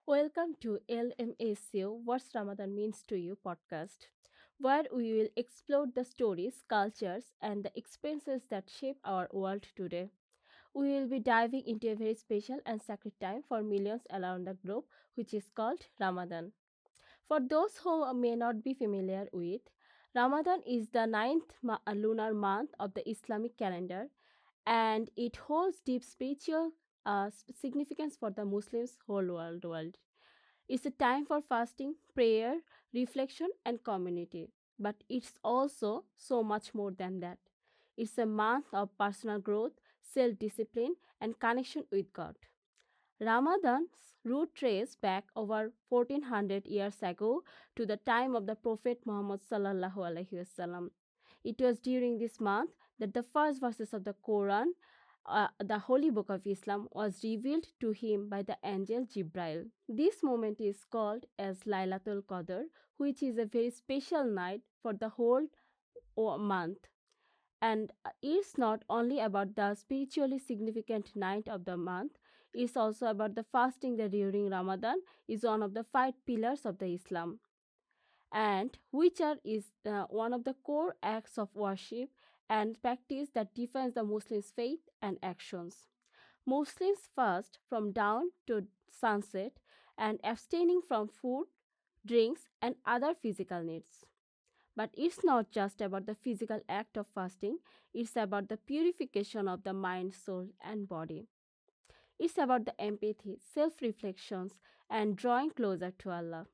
Welcome to LMSU What's Ramadan Means to You podcast, where we will explore the stories, cultures, and the experiences that shape our world today. We will be diving into a very special and sacred time for millions around the globe, which is called Ramadan. For those who may not be familiar with, Ramadan is the ninth lunar month of the Islamic calendar, and it holds deep spiritual significance for the Muslims whole world. It's a time for fasting, prayer, reflection, and community. But it's also so much more than that. It's a month of personal growth, self discipline, and connection with God. Ramadan's root trace back over 1400 years ago to the time of the Prophet Muhammad sallallahu alaihi wasallam. It was during this month that the first verses of the Quran, the holy book of Islam, was revealed to him by the angel Jibril. This moment is called as Lailatul Qadr, which is a very special night for the whole month. And it's not only about the spiritually significant night of the month, it's also about the fasting that during Ramadan is one of the five pillars of the Islam, and which is one of the core acts of worship and practice that defines the Muslims' faith and actions. Muslims fast from dawn to sunset and abstaining from food, drinks, and other physical needs. But it's not just about the physical act of fasting, it's about the purification of the mind, soul, and body. It's about the empathy, self reflections, and drawing closer to Allah.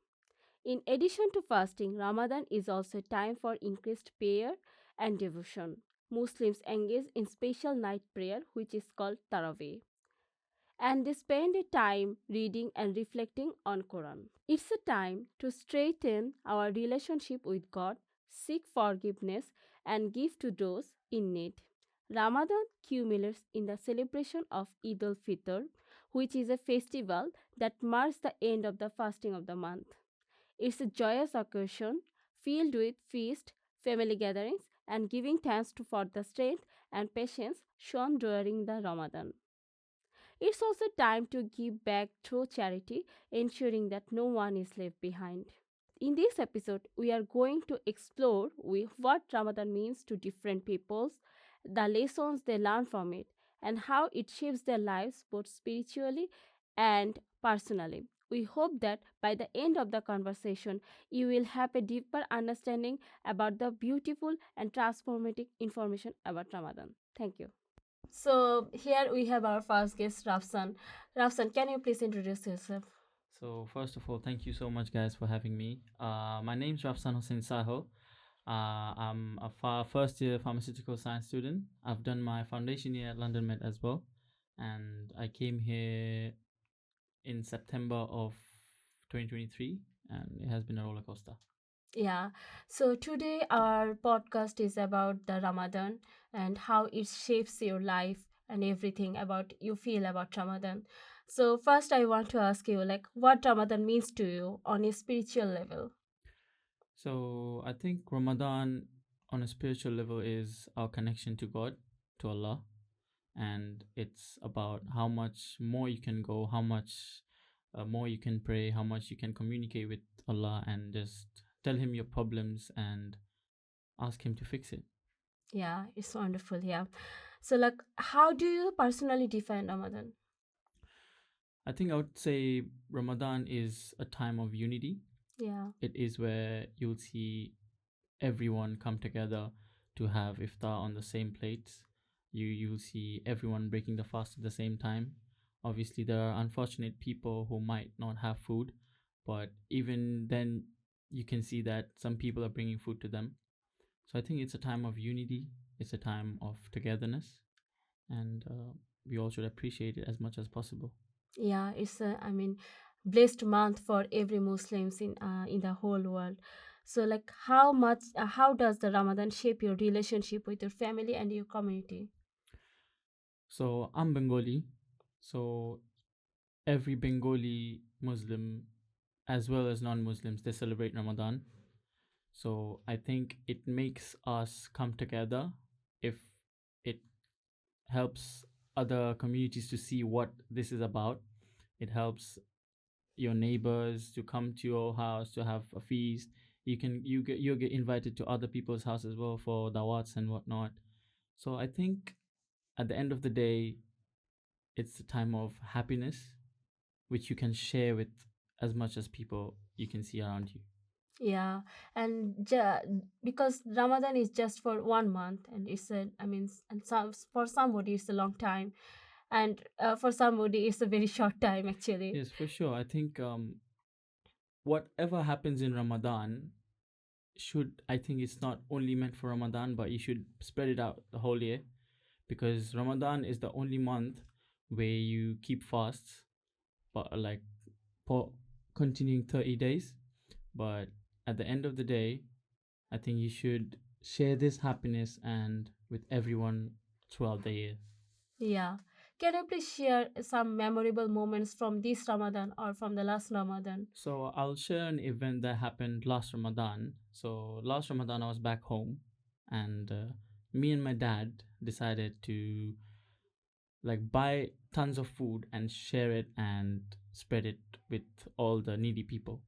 In addition to fasting, Ramadan is also a time for increased prayer and devotion. Muslims engage in special night prayer, which is called Tarawih, and they spend a time reading and reflecting on Quran. It's a time to strengthen our relationship with God, seek forgiveness, and give to those in need. Ramadan culminates in the celebration of Eid al-Fitr, which is a festival that marks the end of the fasting of the month. It's a joyous occasion filled with feast, family gatherings, and giving thanks for the strength and patience shown during the Ramadan. It's also time to give back through charity, ensuring that no one is left behind. In this episode, we are going to explore what Ramadan means to different peoples, the lessons they learn from it, and how it shapes their lives both spiritually and personally. We hope that by the end of the conversation, you will have a deeper understanding about the beautiful and transformative information about Ramadan. Thank you. So here we have our first guest, Rafsan. Rafsan, can you please introduce yourself? So first of all, thank you so much, guys, for having me. My name's Rafsan Hossain Sahel. I'm a first year pharmaceutical science student. I've done my foundation year at London Med as well, and I came here in September of 2023, and it has been a roller coaster. Yeah. So today our podcast is about the Ramadan and how it shapes your life and everything about you feel about Ramadan. So first I want to ask you like what Ramadan means to you on a spiritual level. So I think Ramadan, on a spiritual level, is our connection to God, to Allah, and it's about how much more you can go, how much more you can pray, how much you can communicate with Allah, and just tell Him your problems and ask Him to fix it. Yeah, it's wonderful. Yeah. So like how do you personally define Ramadan? I think I would say Ramadan is a time of unity. Yeah. It is where you'll see everyone come together to have iftar on the same plates. You'll see everyone breaking the fast at the same time. Obviously, there are unfortunate people who might not have food, but even then, you can see that some people are bringing food to them. So I think it's a time of unity. It's a time of togetherness, and we all should appreciate it as much as possible. Yeah, it's a, I mean, blessed month for every Muslims in the whole world. So, like, how does the Ramadan shape your relationship with your family and your community? So I'm Bengali. So every Bengali Muslim, as well as non-Muslims, they celebrate Ramadan. So I think it makes us come together if it helps other communities to see what this is about. It helps your neighbors to come to your house to have a feast. You get invited to other people's house as well for dawats and whatnot. So I think at the end of the day, it's a time of happiness which you can share with as much as people you can see around you. Yeah, and because Ramadan is just for 1 month, and it's a, I mean, and for somebody it's a long time, and for somebody it's a very short time actually. Yes, for sure. I think whatever happens in Ramadan should, I think it's not only meant for Ramadan, but you should spread it out the whole year, because Ramadan is the only month where you keep fasts, but like for continuing 30 days. But at the end of the day, I think you should share this happiness and with everyone throughout the year. Yeah, can you please share some memorable moments from this Ramadan or from the last Ramadan? So I'll share an event that happened last Ramadan. So last Ramadan I was back home, and me and my dad decided to like buy tons of food and share it and spread it with all the needy people.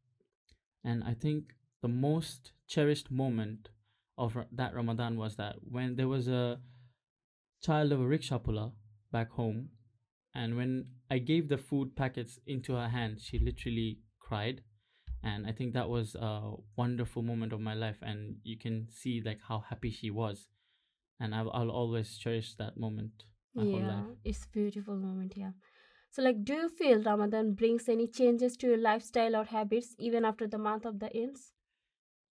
And I think the most cherished moment of that Ramadan was that when there was a child of a rickshaw puller back home, and when I gave the food packets into her hand, she literally cried. And I think that was a wonderful moment of my life, and you can see like how happy she was. And I'll always cherish that moment my whole life. Yeah, it's beautiful moment. Yeah. So, like, do you feel Ramadan brings any changes to your lifestyle or habits even after the month of the ends?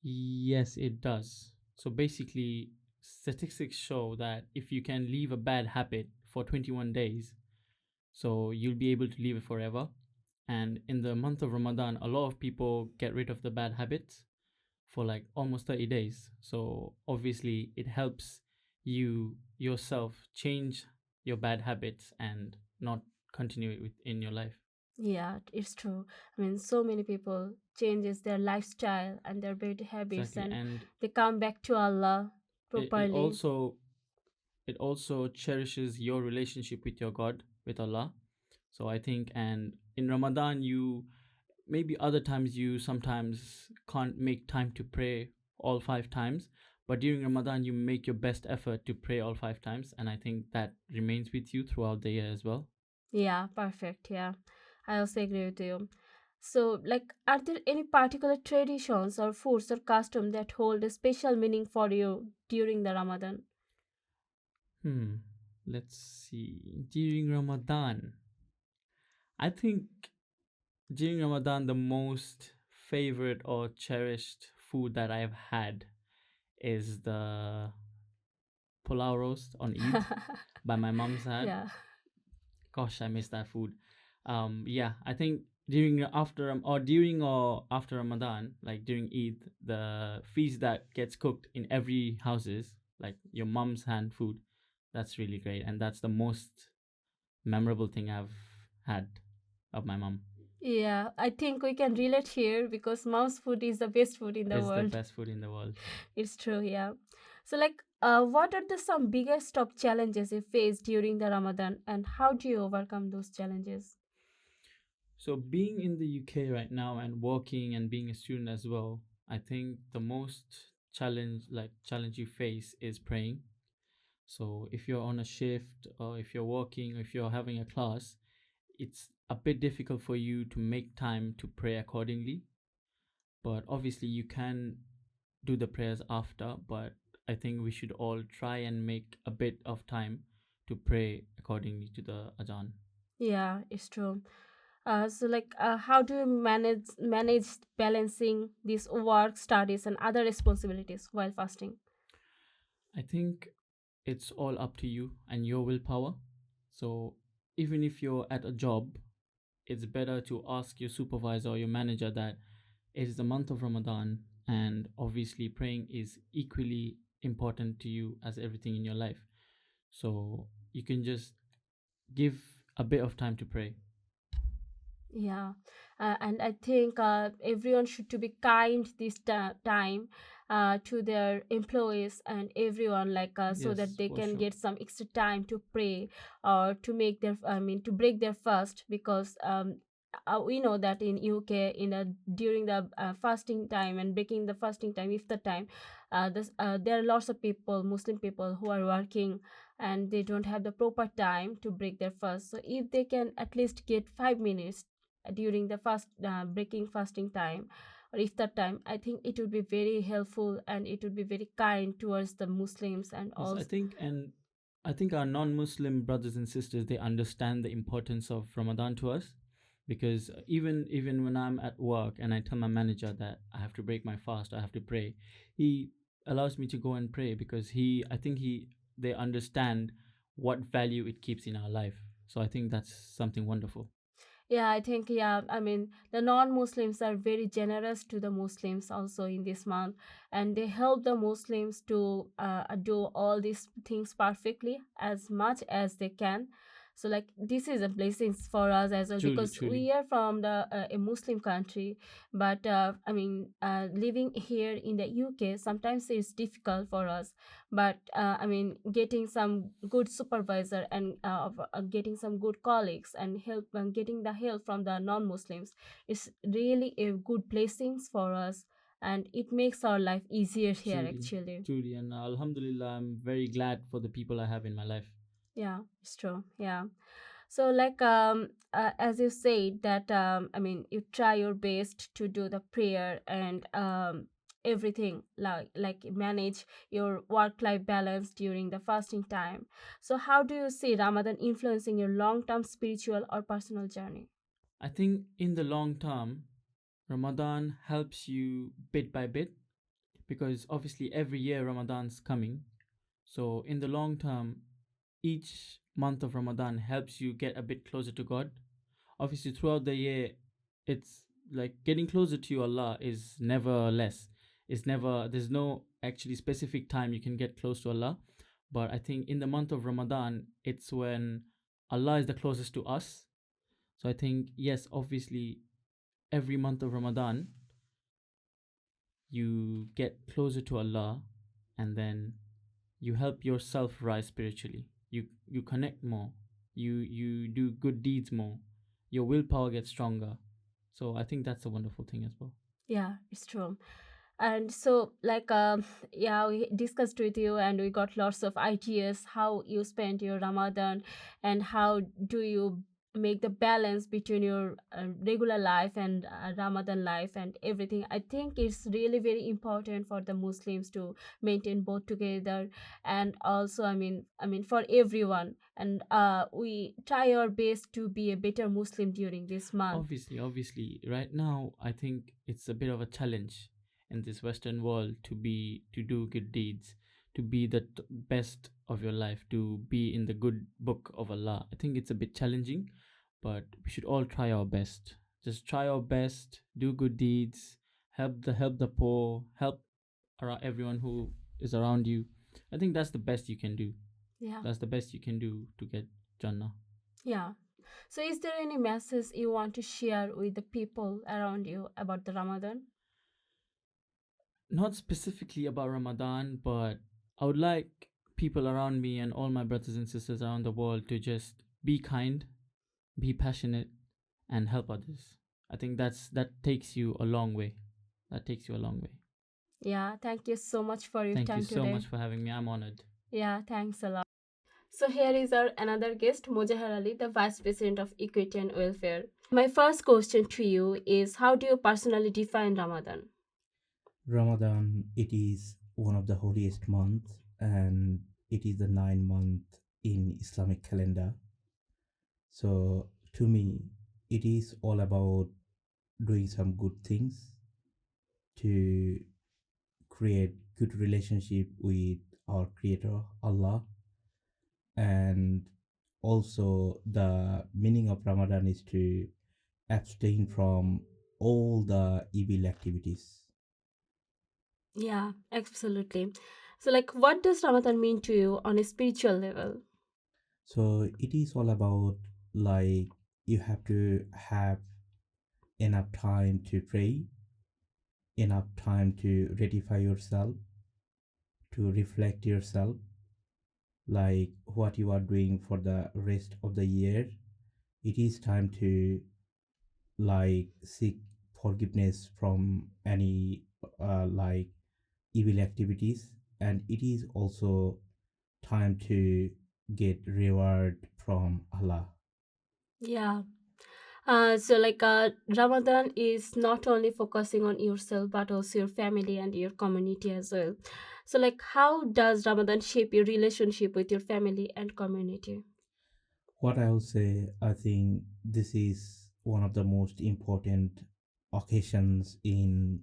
Yes, it does. So basically, statistics show that if you can leave a bad habit for 21 days, so you'll be able to leave it forever. And in the month of Ramadan, a lot of people get rid of the bad habits for like almost 30 days. So obviously, it helps you yourself change your bad habits and not continue it in your life. Yeah, it's true. I mean, so many people changes their lifestyle and their bad habits, Exactly. and And they come back to Allah it, it properly. also it also cherishes your relationship with your God, with Allah. So I think, and in Ramadan, you maybe other times you sometimes can't make time to pray all 5 times, but during Ramadan, you make your best effort to pray all 5 times. And I think that remains with you throughout the year as well. Yeah, perfect. Yeah, I also agree with you. So, like, are there any particular traditions or foods or custom that hold a special meaning for you during the Ramadan? Hmm. Let's see. During Ramadan, I think during Ramadan, the most favorite or cherished food that I've had is the pulao roast on Eid by my mom's side. Yeah. Gosh, I miss that food. Yeah, I think during or after Ramadan, like during Eid, the feast that gets cooked in every houses, like your mom's hand food, that's really great, and that's the most memorable thing I've had of my mom. Yeah, I think we can relate here because mom's food is the best food in the It's the world. best food in the world. It's true, yeah. So, like, what are the some biggest top challenges you face during the Ramadan, and how do you overcome those challenges? So being in the UK right now and working and being a student as well, I think the most challenge you face is praying. So if you're on a shift or if you're working or if you're having a class, it's a bit difficult for you to make time to pray accordingly. But obviously you can do the prayers after, but I think we should all try and make a bit of time to pray accordingly to the adhan. Yeah, it's true. So, like, how do you manage balancing these work, studies, and other responsibilities while fasting? I think it's all up to you and your willpower. So even if you're at a job, it's better to ask your supervisor or your manager that it is the month of Ramadan, and obviously praying is equally important to you as everything in your life. So you can just give a bit of time to pray. Yeah, and I think everyone should to be kind this time to their employees and everyone, like so that Yes, they for can sure. get some extra time to pray or to make their, I mean, to break their fast because we know that in UK, in the during the fasting time and breaking the fasting time, if the time, there are lots of people, Muslim people, who are working, and they don't have the proper time to break their fast. So if they can at least get 5 minutes during the fast breaking fasting time or iftar time, I think it would be very helpful, and it would be very kind towards the Muslims and Yes, all. I think our non-Muslim brothers and sisters, they understand the importance of Ramadan to us, because even when I'm at work and I tell my manager that I have to break my fast, I have to pray, he allows me to go and pray, because I think they understand what value it keeps in our life. So I think that's something wonderful. Yeah, I think, yeah, I mean, the non-Muslims are very generous to the Muslims also in this month, and they help the Muslims to do all these things perfectly as much as they can. So, like, this is a blessing for us as well, Truly, because truly. we are from a Muslim country, but I mean, living here in the UK, sometimes it's difficult for us. But I mean, getting some good supervisor and getting some good colleagues and help and getting the help from the non-Muslims is really a good blessings for us, and it makes our life easier here Truly, actually. truly. And Alhamdulillah, I'm very glad for the people I have in my life. Yeah, it's true. Yeah. So, like, as you said that, I mean, you try your best to do the prayer and everything, like manage your work life balance during the fasting time. So how do you see Ramadan influencing your long term spiritual or personal journey? I think in the long term, Ramadan helps you bit by bit, because obviously every year Ramadan's coming. So in the long term, each month of Ramadan helps you get a bit closer to God. Obviously throughout the year, it's like getting closer to Allah is never less. It's never, there's no actually specific time you can get close to Allah. But I think in the month of Ramadan, it's when Allah is the closest to us. So I think, yes, obviously every month of Ramadan, you get closer to Allah, and then you help yourself rise spiritually. You connect more. You do good deeds more. Your willpower gets stronger. So I think that's a wonderful thing as well. Yeah, it's true. And so, like, yeah, we discussed with you and we got lots of ideas how you spend your Ramadan and how do you make the balance between your regular life and Ramadan life and everything. I think it's really very important for the Muslims to maintain both together, and also, I mean for everyone, and we try our best to be a better Muslim during this month. Obviously, right now I think it's a bit of a challenge in this Western world to do good deeds, to be the best of your life, to be in the good book of Allah. I think it's a bit challenging, but we should all try our best. Just try our best, do good deeds, help the poor, help around everyone who is around you. I think that's the best you can do. Yeah. That's the best you can do to get Jannah. Yeah. So, is there any message you want to share with the people around you about the Ramadan? Not specifically about Ramadan, but I would like people around me and all my brothers and sisters around the world to just be kind, be passionate, and help others. I think that takes you a long way. That takes you a long way. Yeah, thank you so much for your Thank you time so today. much for having me. I'm honored. Yeah, thanks a lot. So here is our another guest, Mojahar Ali, the Vice President of Equity and Welfare. My first question to you is, how do you personally define Ramadan? Ramadan, it is one of the holiest months, and it is the 9 month in Islamic calendar. So to me, it is all about doing some good things to create good relationship with our creator Allah. And also the meaning of Ramadan is to abstain from all the evil activities. Yeah, absolutely. So, like, what does Ramadan mean to you on a spiritual level? So it is all about, like, you have to have enough time to pray, enough time to rectify yourself, to reflect yourself, like what you are doing for the rest of the year. It is time to like seek forgiveness from any like evil activities, and it is also time to get reward from Allah. Yeah. Ramadan is not only focusing on yourself but also your family and your community as well. So, like, how does Ramadan shape your relationship with your family and community? What I will say, I think this is one of the most important occasions in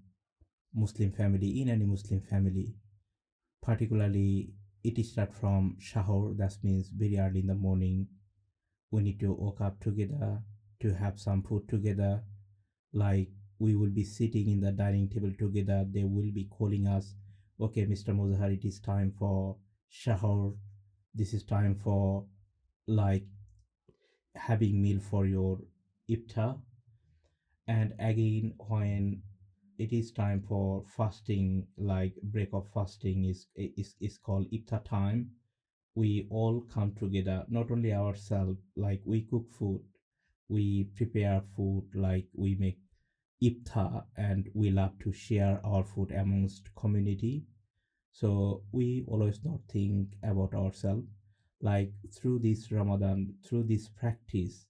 Muslim family, in any Muslim family. Particularly, it starts from Shahur, that means very early in the morning. We need to wake up together to have some food together. Like we will be sitting in the dining table together. They will be calling us, okay, Mr. Mozahar, it is time for Shahur. This is time for like having meal for your iftar. And again, when it is time for fasting, like break of fasting is called iftar time. We all come together, not only ourselves, like we cook food, we prepare food, like we make iftar, and we love to share our food amongst community. So we always not think about ourselves. Like through this Ramadan, through this practice,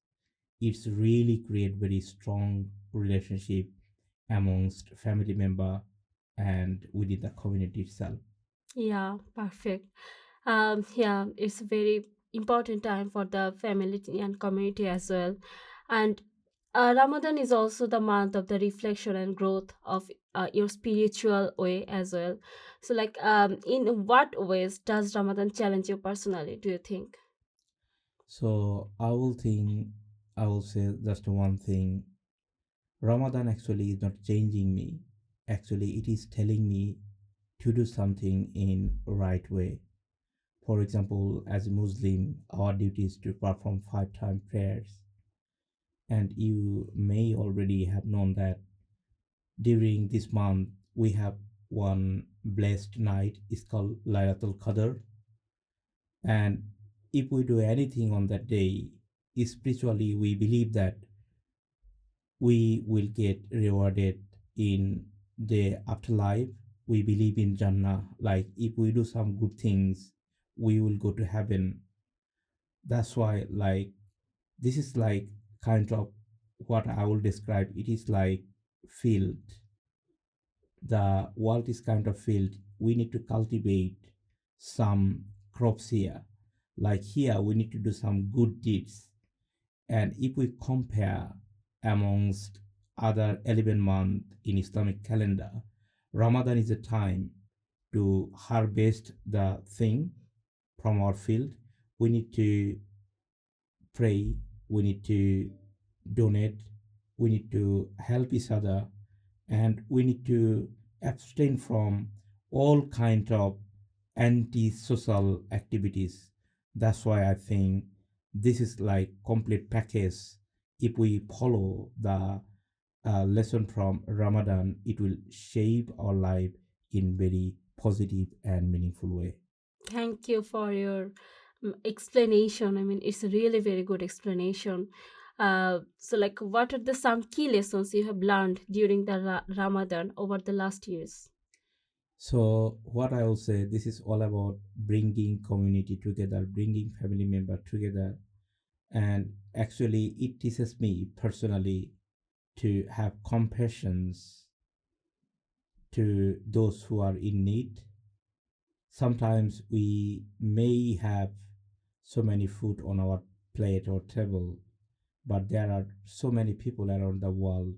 it's really create very strong relationship amongst family member and within the community itself. Yeah, perfect. Yeah, it's a very important time for the family and community as well. And Ramadan is also the month of the reflection and growth of your spiritual way as well. So, like, in what ways does Ramadan challenge you personally, do you think? So I will say just one thing. Ramadan actually is not changing me. Actually, it is telling me to do something in right way. For example, as a Muslim, our duty is to perform 5 time prayers. And you may already have known that during this month we have one blessed night. It's called Laylatul Qadr. And if we do anything on that day, spiritually we believe that we will get rewarded in the afterlife. We believe in Jannah. Like if we do some good things, we will go to heaven. That's why, like, this is like kind of what I will describe. It is like field. The world is kind of field. We need to cultivate some crops here. Like here, we need to do some good deeds. And if we compare amongst other 11 months in Islamic calendar, Ramadan is a time to harvest the thing from our field. We need to pray, we need to donate, we need to help each other, and we need to abstain from all kind of anti-social activities. That's why I think this is like complete package. If we follow the lesson from Ramadan, it will shape our life in very positive and meaningful way. Thank you for your explanation. I mean, it's a really very good explanation. So, like, what are the some key lessons you have learned during the Ramadan over the last years? So what I will say, this is all about bringing community together, bringing family member together, and actually it teaches me personally to have compassion to those who are in need. Sometimes we may have so many food on our plate or table, but there are so many people around the world,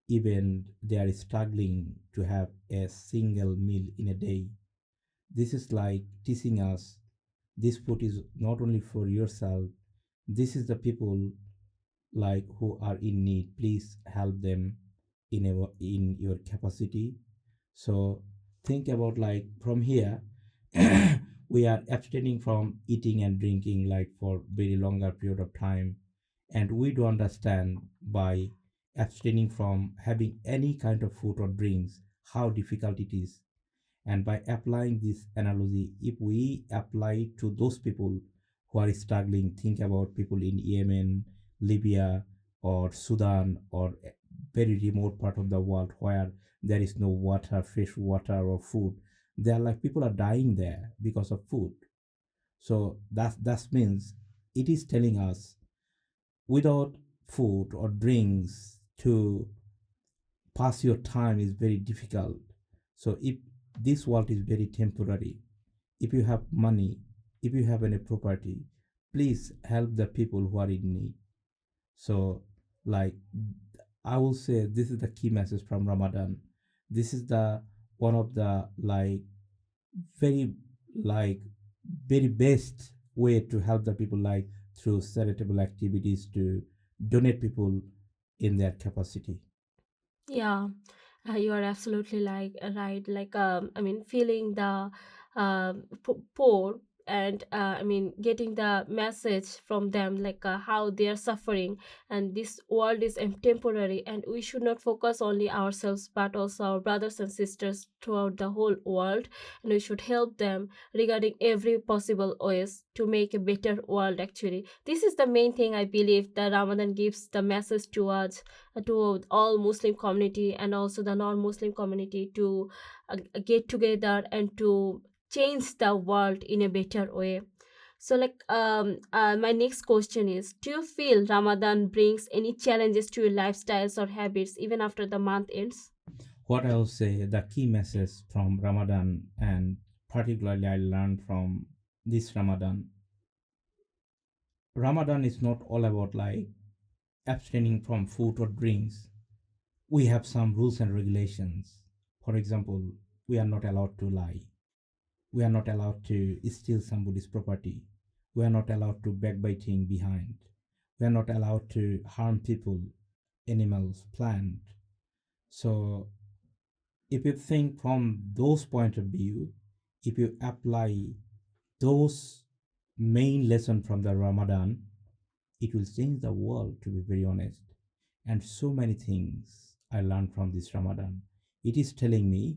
even they are struggling to have a single meal in a day. This is like teaching us this food is not only for yourself, this is the people like who are in need. Please help them in your capacity. So think about like from here we are abstaining from eating and drinking like for very longer period of time, and we do understand by abstaining from having any kind of food or drinks how difficult it is. And by applying this analogy, if we apply to those people who are struggling, think about people in Yemen, Libya, or Sudan or a very remote part of the world where there is no water, fresh water or food. They are like people are dying there because of food. So that means it is telling us without food or drinks to pass your time is very difficult. So if this world is very temporary, if you have money, if you have any property, please help the people who are in need. So, like, I will say this is the key message from Ramadan. This is the one of the very like very best way to help the people, like through charitable activities to donate people in their capacity. Yeah, you are absolutely right. I mean, feeling the poor, and I mean, getting the message from them, how they are suffering, and this world is temporary, and we should not focus only ourselves, but also our brothers and sisters throughout the whole world, and we should help them regarding every possible ways to make a better world. Actually, this is the main thing I believe that Ramadan gives the message to us, to all Muslim community and also the non-Muslim community, to get together and to change the world in a better way. So, my next question is: do you feel Ramadan brings any challenges to your lifestyles or habits even after the month ends? What I will say, the key message from Ramadan, and particularly I learned from this Ramadan. Ramadan is not all about like abstaining from food or drinks. We have some rules and regulations. For example, we are not allowed to lie. We are not allowed to steal somebody's property. We are not allowed to backbiting behind. We are not allowed to harm people, animals, plant. So if you think from those point of view, if you apply those main lesson from the Ramadan, it will change the world, to be very honest. And so many things I learned from this Ramadan. It is telling me,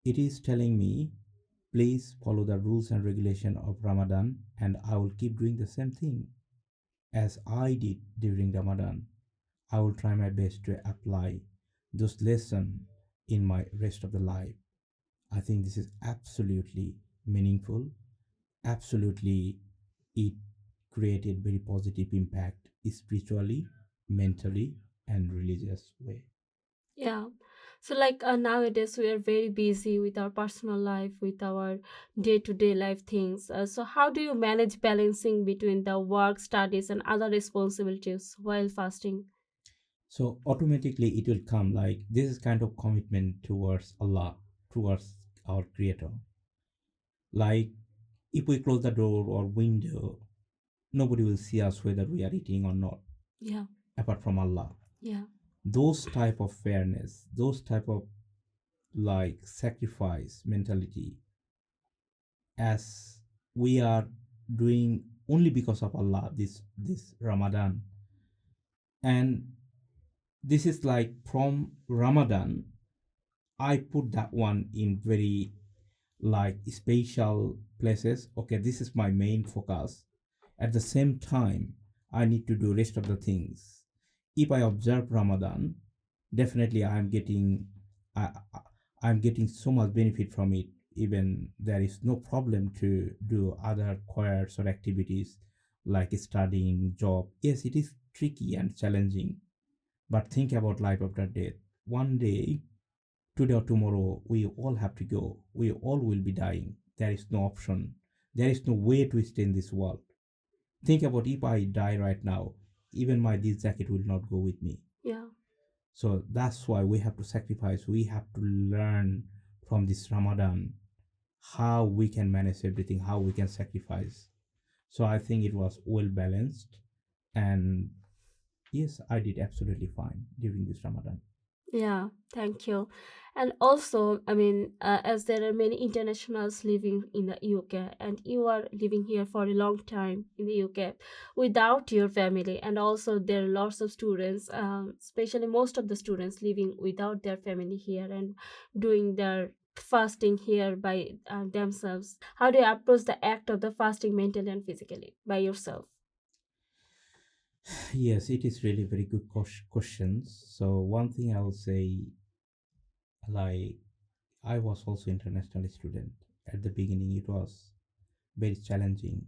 it is telling me, please follow the rules and regulation of Ramadan, and I will keep doing the same thing as I did during Ramadan. I will try my best to apply those lessons in my rest of the life. I think this is absolutely meaningful. Absolutely, it created very positive impact spiritually, mentally, and religious way. Yeah. So, nowadays, we are very busy with our personal life, with our day to day life things. So, how do you manage balancing between the work, studies, and other responsibilities while fasting? So automatically it will come like this is kind of commitment towards Allah, towards our Creator. Like if we close the door or window, nobody will see us whether we are eating or not, Yeah. apart from Allah. Yeah. Those type of fairness, those type of like sacrifice mentality, as we are doing only because of Allah this Ramadan. And this is like from Ramadan, I put that one in very like spatial places. Okay, this is my main focus. At the same time, I need to do rest of the things. If I observe Ramadan, definitely I- I'm getting so much benefit from it. Even there is no problem to do other choirs or activities like studying, job. Yes, it is tricky and challenging, but think about life after death. One day, today or tomorrow, we all have to go. We all will be dying. There is no option. There is no way to stay in this world. Think about if I die right now, even my this jacket will not go with me. Yeah. So that's why we have to sacrifice. We have to learn from this Ramadan how we can manage everything, how we can sacrifice. So I think it was well balanced, and yes, I did absolutely fine during this Ramadan. Yeah, thank you. And also, I mean, as there are many internationals living in the UK, and you are living here for a long time in the UK without your family, and also there are lots of students, especially most of the students living without their family here and doing their fasting here by themselves. How do you approach the act of the fasting mentally and physically by yourself? Yes, it is really very good questions. So one thing I will say, like, I was also international student. At the beginning, it was very challenging.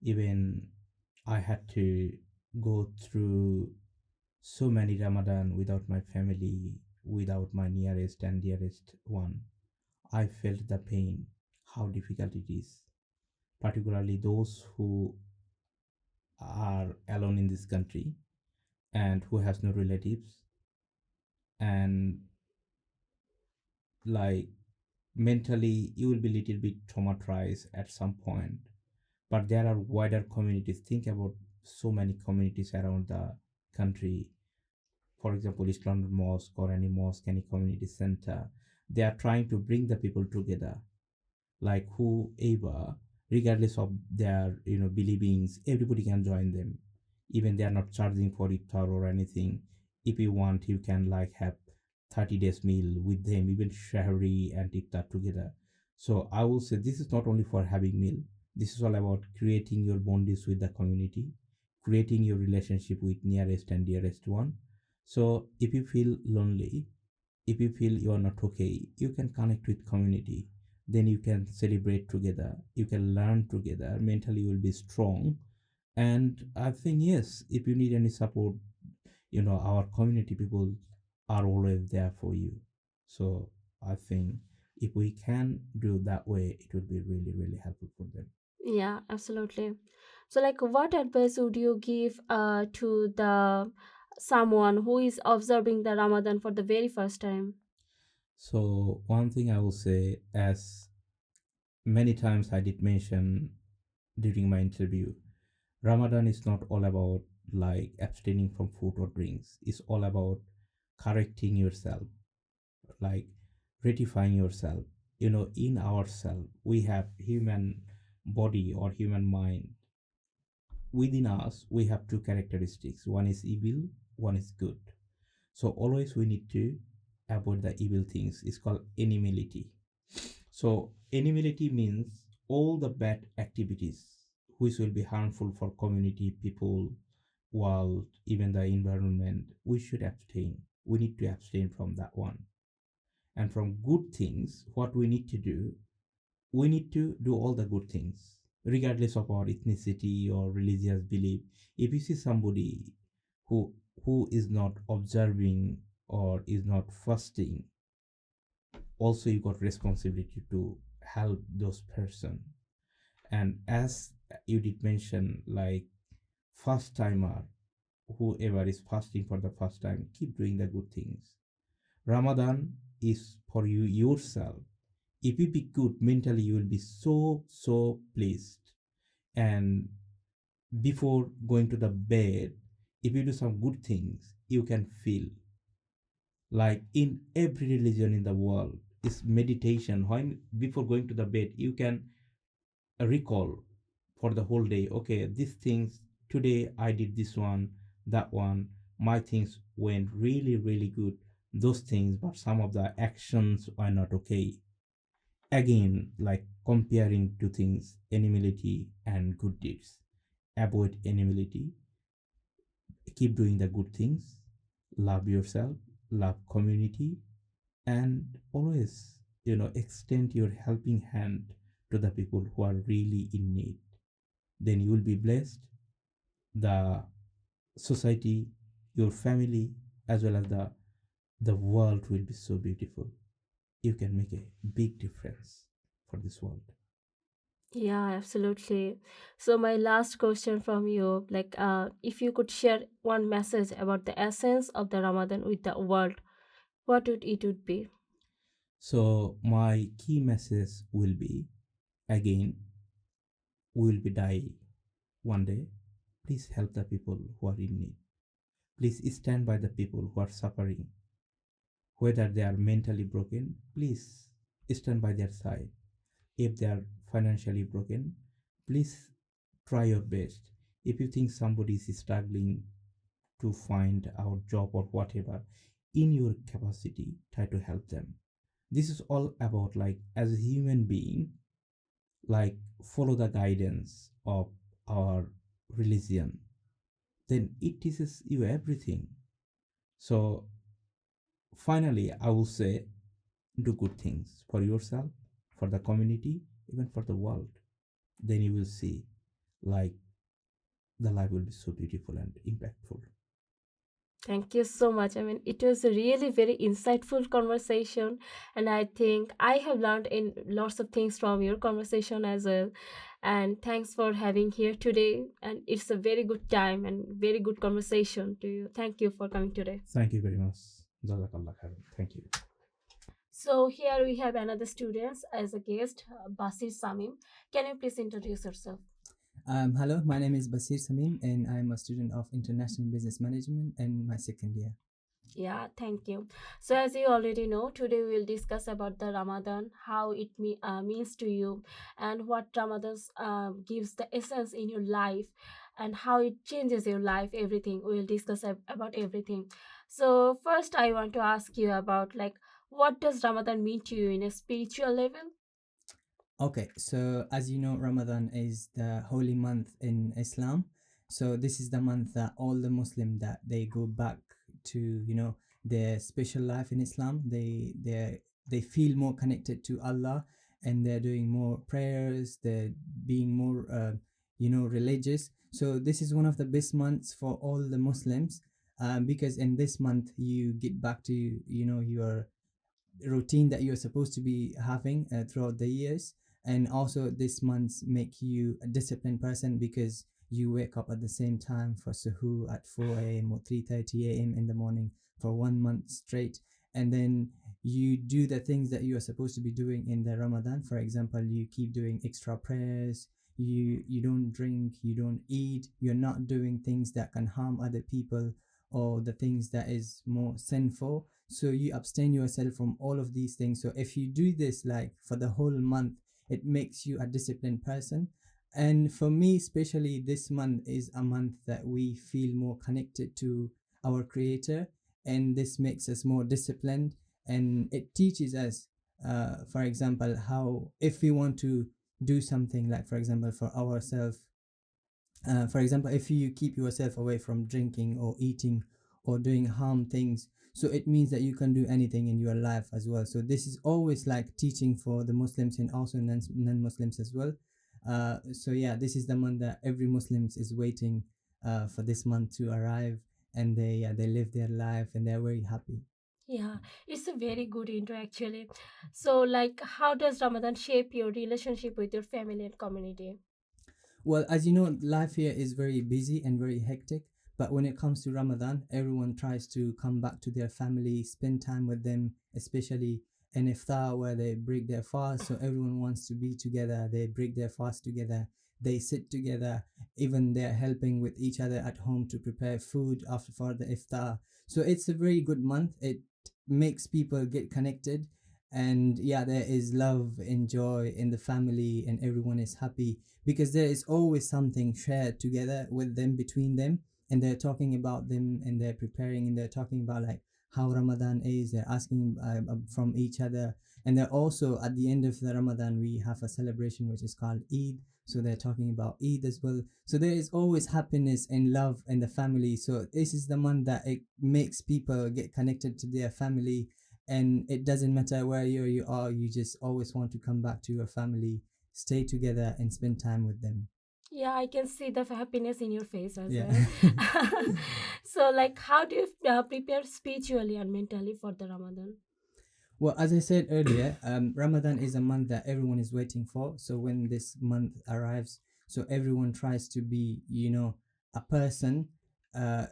Even I had to go through so many Ramadan without my family, without my nearest and dearest one. I felt the pain, how difficult it is, particularly those who are alone in this country and who has no relatives, and like mentally you will be little bit traumatized at some point. But there are wider communities. Think about so many communities around the country. For example, East London Mosque or any mosque, any community center, they are trying to bring the people together, like whoever, regardless of their believings, everybody can join them. Even they are not charging for iftar or anything. If you want, you can like have 30 days meal with them, even shahri and iftar together. So I will say this is not only for having meal. This is all about creating your bonds with the community, creating your relationship with nearest and dearest one. So if you feel lonely, if you feel you are not okay, you can connect with community. Then you can celebrate together, you can learn together, mentally you will be strong. And I think, yes, if you need any support, our community people are always there for you. So I think if we can do that way, it would be really really helpful for them. Yeah, absolutely. So, like, what advice would you give to the someone who is observing the Ramadan for the very first time? So one thing I will say, as many times I did mention during my interview, Ramadan is not all about like abstaining from food or drinks. It's all about correcting yourself, like rectifying yourself. In ourselves, we have human body or human mind. Within us, we have two characteristics. One is evil, one is good. So always we need to avoid the evil things. It's called animality. So animality means all the bad activities which will be harmful for community, people, world, even the environment. We should abstain. We need to abstain from that one. And from good things, what we need to do, we need to do all the good things, regardless of our ethnicity or religious belief. If you see somebody who who is not observing or is not fasting, also you got responsibility to help those person. And as you did mention, like first timer, whoever is fasting for the first time, keep doing the good things. Ramadan is for you yourself. If you be good mentally, you will be so pleased. And before going to the bed, if you do some good things, you can feel like in every religion in the world is meditation. When before going to the bed, you can recall for the whole day, okay, these things today I did this one, that one, my things went really really good, those things, but some of the actions are not okay. Again, like comparing two things, animality and good deeds. Avoid animality, keep doing the good things, love yourself, love community, and always, extend your helping hand to the people who are really in need. Then you will be blessed. The society, your family, as well as the world will be so beautiful. You can make a big difference for this world. Yeah, absolutely. So my last question from you, like, if you could share one message about the essence of the Ramadan with the world, what would be? So my key message will be, again, we will be die one day. Please help the people who are in need. Please stand by the people who are suffering. Whether they are mentally broken, please stand by their side. If they are financially broken, please try your best. If you think somebody is struggling to find our job or whatever, in your capacity, try to help them. This is all about, like, as a human being, like follow the guidance of our religion. then it teaches you everything. So finally, I will say, do good things for yourself, for the community, even for the world. Then you will see, like, the life will be so beautiful and impactful. Thank you so much. I mean, it was a really very insightful conversation, and I think I have learned in lots of things from your conversation as well. And thanks for having here today. And it's a very good time and very good conversation to you. Thank you for coming today. Thank you very much. Jazakallah khair. Thank you. So here we have another student as a guest, Basir Samim. Can you please introduce yourself? Hello, my name is Basir Samim, and I'm a student of International Business Management in my second year. Yeah, thank you. So, as you already know, today we will discuss about the Ramadan, how it means to you, and what Ramadan gives the essence in your life, and how it changes your life. Everything we will discuss about everything. So, first, I want to ask you about like what does Ramadan mean to you in a spiritual level? Okay, so as you know, Ramadan is the holy month in Islam. So this is the month that all the Muslim that they go back to, their special life in Islam. They feel more connected to Allah, and they're doing more prayers. They're being more, religious. So this is one of the best months for all the Muslims, because in this month you get back to your routine that you're supposed to be having throughout the years. And also this month make you a disciplined person, because you wake up at the same time for suhoor at 4 a.m. or 3:30 a.m. in the morning for 1 month straight. And then you do the things that you are supposed to be doing in the Ramadan. For example, you keep doing extra prayers, you don't drink, you don't eat, you're not doing things that can harm other people, or the things that is more sinful. So you abstain yourself from all of these things. So if you do this like for the whole month, it makes you a disciplined person. And for me especially, this month is a month that we feel more connected to our creator, and this makes us more disciplined. And it teaches us, for example, how if we want to do something, like for example for ourselves, for example, if you keep yourself away from drinking or eating or doing harm things, so it means that you can do anything in your life as well. So this is always like teaching for the Muslims and also non-Muslims as well. So yeah, this is the month that every Muslims is waiting for this month to arrive, and they live their life and they're very happy. Yeah, it's a very good intro actually. So, like, how does Ramadan shape your relationship with your family and community? Well, as you know, life here is very busy and very hectic. But when it comes to Ramadan, everyone tries to come back to their family, spend time with them, especially in iftar where they break their fast. So everyone wants to be together. They break their fast together. They sit together. Even they're helping with each other at home to prepare food after for the iftar. So it's a very good month. It makes people get connected. And yeah, there is love and joy in the family, and everyone is happy because there is always something shared together with them, between them, and they're talking about them, and they're preparing, and they're talking about like how Ramadan is. They're asking from each other. And they're also at the end of the Ramadan we have a celebration which is called Eid, so they're talking about Eid as well. So there is always happiness and love in the family. So this is the month that it makes people get connected to their family, and it doesn't matter where you are, you just always want to come back to your family, stay together and spend time with them. Yeah, I can see the happiness in your face as Yeah. well. So, like, how do you prepare spiritually and mentally for the Ramadan? Well, as I said earlier, Ramadan is a month that everyone is waiting for. So when this month arrives, so everyone tries to be, a person uh,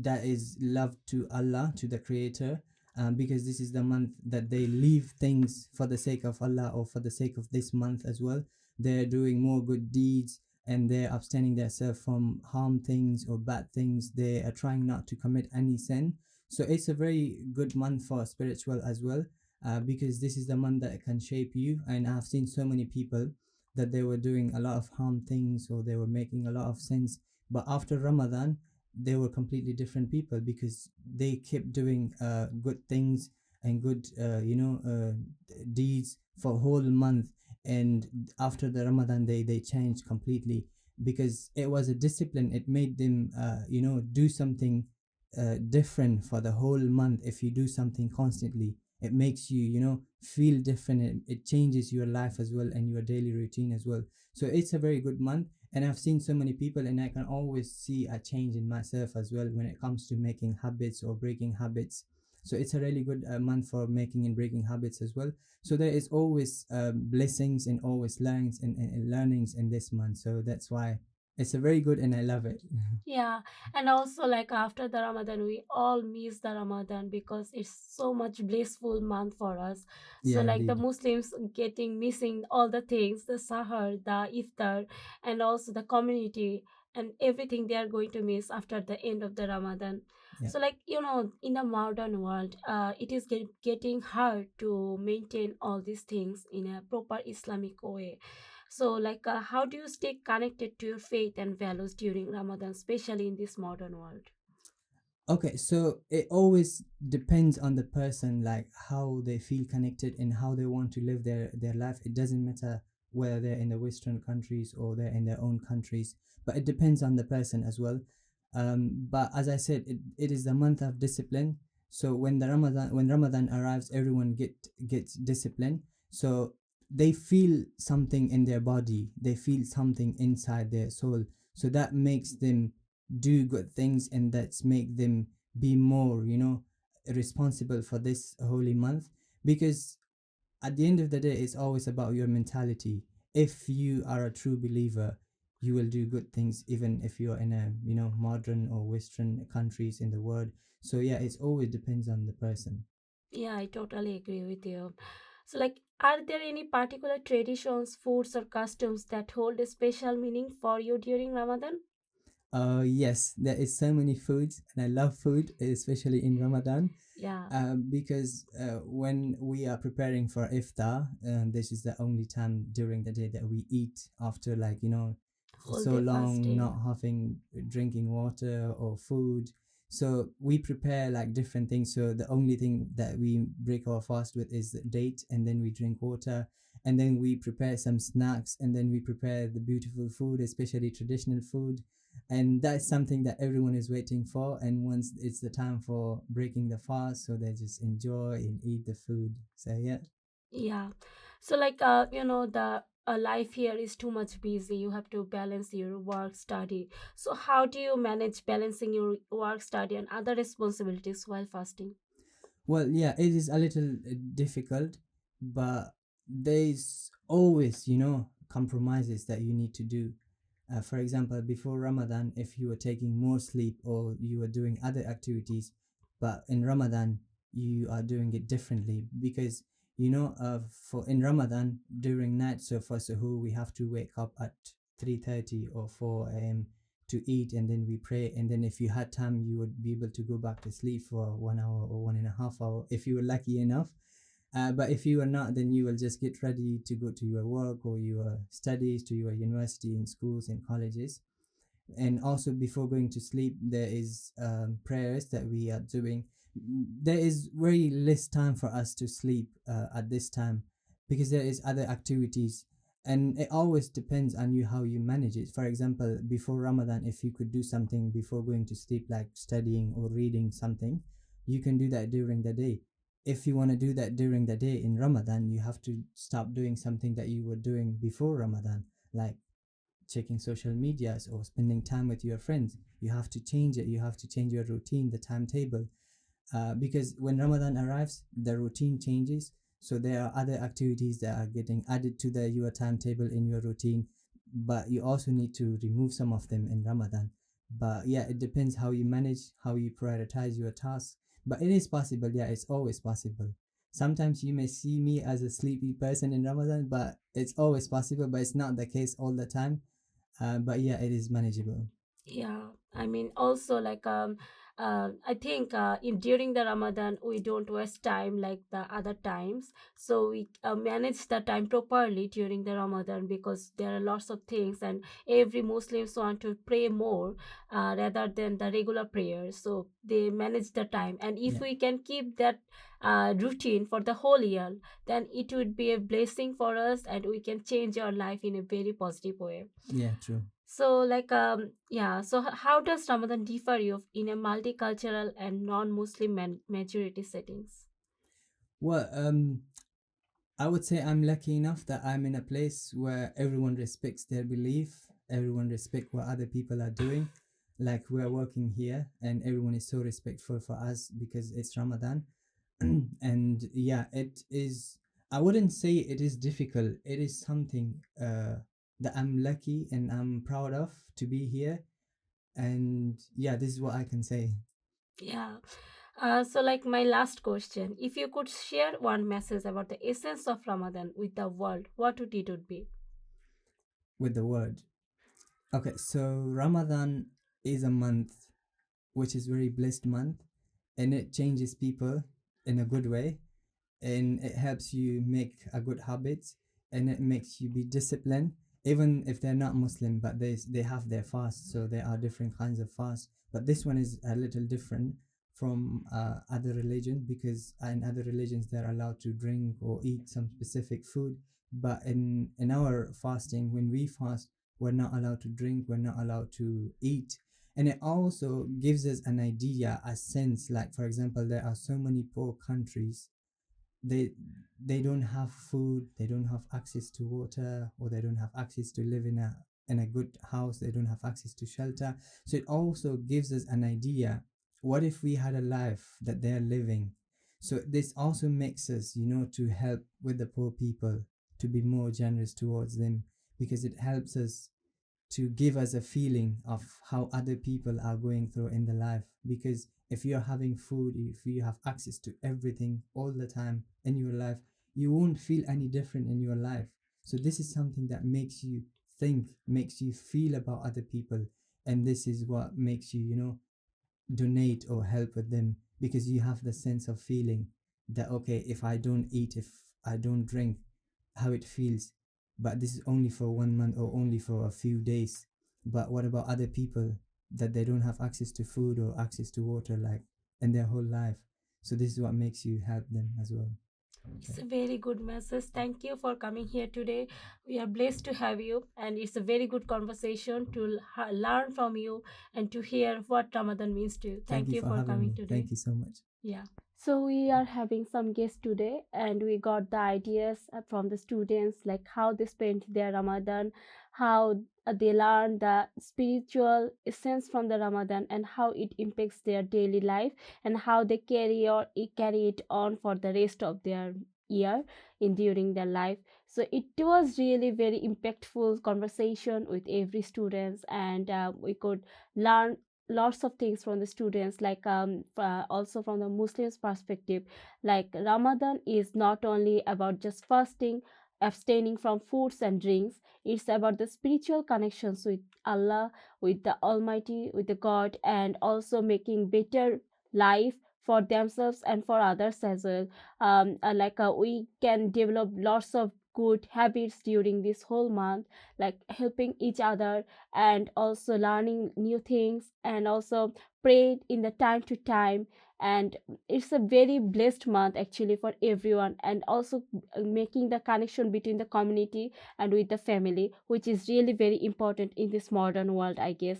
that is loved to Allah, to the Creator, because this is the month that they leave things for the sake of Allah, or for the sake of this month as well. They're doing more good deeds, and they're abstaining themselves from harm things or bad things. They are trying not to commit any sin. So it's a very good month for spiritual as well, because this is the month that can shape you. And I've seen so many people that they were doing a lot of harm things, or they were making a lot of sins, but after Ramadan they were completely different people, because they kept doing good things and good deeds for a whole month. And after the Ramadan they changed completely. because it was a discipline. It made them, do something different for the whole month. If you do something constantly, it makes you, feel different. It changes your life as well and your daily routine as well. So it's a very good month. And I've seen so many people, and I can always see a change in myself as well when it comes to making habits or breaking habits. So it's a really good month for making and breaking habits as well. So there is always blessings and always learnings and learnings in this month. So that's why it's a very good, and I love it. Yeah, and also like after the Ramadan, we all miss the Ramadan because it's so much blissful month for us. So Yeah, like the indeed. Muslims getting missing all the things, the Sahar, the Iftar, and also the community and everything they are going to miss after the end of the Ramadan. Yeah. So like in the modern world, it is getting hard to maintain all these things in a proper Islamic way. So, like, how do you stay connected to your faith and values during Ramadan, especially in this modern world? Okay, so it always depends on the person, like how they feel connected and how they want to live their life. It doesn't matter whether they're in the Western countries or they're in their own countries, but it depends on the person as well. But as I said, it is the month of discipline. So when Ramadan arrives, everyone gets discipline. So they feel something in their body, they feel something inside their soul. So that makes them do good things, and that's make them be more, responsible for this holy month. Because at the end of the day, it's always about your mentality. If you are a true believer, you will do good things even if you're in a, modern or Western countries in the world. So yeah, it's always depends on the person. Yeah, I totally agree with you. So, like, are there any particular traditions, foods, or customs that hold a special meaning for you during Ramadan? Yes, there is so many foods, and I love food, especially in Ramadan. Yeah, Because when we are preparing for iftar, this is the only time during the day that we eat after, like, whole so day long fasting. not having drinking water or food. So we prepare like different things. So the only thing that we break our fast with is the date, and then we drink water, and then we prepare some snacks, and then we prepare the beautiful food, especially traditional food. And that's something that everyone is waiting for. And once it's the time for breaking the fast, so they just enjoy and eat the food. So yeah. Yeah. So, like, the life here is too much busy. You have to balance your work, study. So, how do you manage balancing your work, study, and other responsibilities while fasting? Well, yeah, it is a little difficult, but there's always, compromises that you need to do. For example, before Ramadan, if you were taking more sleep or you were doing other activities, but in Ramadan you are doing it differently, because for in Ramadan during night, so for suhoor we have to wake up at 3:30 or 4 a.m. to eat, and then we pray, and then if you had time you would be able to go back to sleep for 1 hour or 1.5 hour if you were lucky enough. But if you are not, then you will just get ready to go to your work or your studies, to your university and schools and colleges. And also before going to sleep, there is prayers that we are doing. There is very less time for us to sleep at this time, because there is other activities, and it always depends on you how you manage it. For example, before Ramadan, if you could do something before going to sleep, like studying or reading something, you can do that during the day. If you want to do that during the day in Ramadan, you have to stop doing something that you were doing before Ramadan, like checking social medias or spending time with your friends. You have to change it. You have to change your routine, the timetable, because when Ramadan arrives, the routine changes. So there are other activities that are getting added to the your timetable in your routine, but you also need to remove some of them in Ramadan. But yeah, it depends how you manage, how you prioritize your tasks. But it is possible. Yeah, it's always possible. Sometimes you may see me as a sleepy person in Ramadan, but it's always possible. But it's not the case all the time. But yeah, it is manageable. Yeah, I mean, also like I think in during the Ramadan we don't waste time like the other times, so we manage the time properly during the Ramadan because there are lots of things, and every Muslims want to pray more rather than the regular prayers, so they manage the time, and if Yeah, we can keep that routine for the whole year, then it would be a blessing for us, and we can change our life in a very positive way. yeah, true. So, yeah. So, how does Ramadan differ you in a multicultural and non-Muslim majority settings? Well, I would say I'm lucky enough that I'm in a place where everyone respects their belief, everyone respects what other people are doing. Like we're working here, and everyone is so respectful for us because it's Ramadan. And yeah, it is. I wouldn't say it is difficult. It is something that I'm lucky and I'm proud of to be here. And yeah, this is what I can say Yeah. So, like my last question, if you could share one message about the essence of Ramadan with the world, what would it would be? with the word. Okay, so Ramadan is a month which is very blessed month, and it changes people in a good way, and it helps you make a good habit, and it makes you be disciplined even if they're not Muslim, but they have their fast. So there are different kinds of fast, but this one is a little different from other religions, because in other religions they're allowed to drink or eat some specific food, but in our fasting, when we fast, we're not allowed to drink, we're not allowed to eat. And it also gives us an idea, a sense, like for example, there are so many poor countries, they they don't have food, they don't have access to water, or they don't have access to live in a good house, they don't have access to shelter. So it also gives us an idea, what if we had a life that they're living? So this also makes us, to help with the poor people, to be more generous towards them, because it helps us to give us a feeling of how other people are going through in the life. Because if you're having food, if you have access to everything all the time in your life, you won't feel any different in your life. So this is something that makes you think, makes you feel about other people, and this is what makes you, donate or help with them, because you have the sense of feeling that, okay, if I don't eat, if I don't drink, how it feels. But this is only for 1 month or only for a few days. But what about other people that they don't have access to food or access to water, like in their whole life? So this is what makes you help them as well. It's a very good message. Thank you for coming here today. We are blessed to have you, and it's a very good conversation to learn from you and to hear what Ramadan means to you. Thank Thank you you for for having coming me. today. Thank you so much. Yeah. So we are having some guests today, and we got the ideas from the students, like how they spent their Ramadan, how they learn the spiritual essence from the Ramadan, and how it impacts their daily life, and how they carry it on for the rest of their year in during their life. So it was really very impactful conversation with every students, and we could learn lots of things from the students, like also from the Muslims perspective. Like Ramadan is not only about just fasting, abstaining from foods and drinks. It's about the spiritual connections with Allah, with the Almighty, with the God, and also making better life for themselves and for others as well. We can develop lots of good habits during this whole month, like helping each other, and also learning new things, and also pray in the time to time. And it's a very blessed month actually for everyone, and also making the connection between the community and with the family, which is really very important in this modern world, I guess.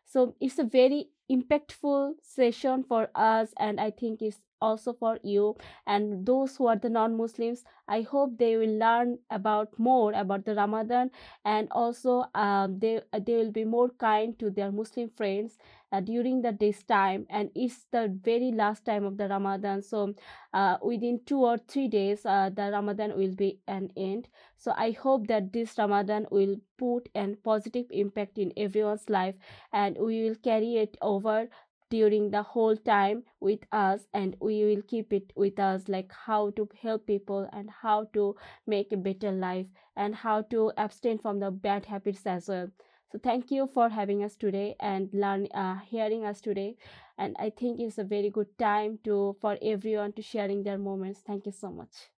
So it's a very impactful session for us, and I think it's also for you and those who are the non-Muslims. I hope they will learn about more about the Ramadan, and also they will be more kind to their Muslim friends during the this time. And it's the very last time of the Ramadan, so within 2 or 3 days the Ramadan will be an end. So I hope that this Ramadan will put a positive impact in everyone's life, and we will carry it over during the whole time with us, and we will keep it with us, like how to help people and how to make a better life, and how to abstain from the bad habits as well. So thank you for having us today and hearing us today. And I think it's a very good time to for everyone to sharing their moments. Thank you so much.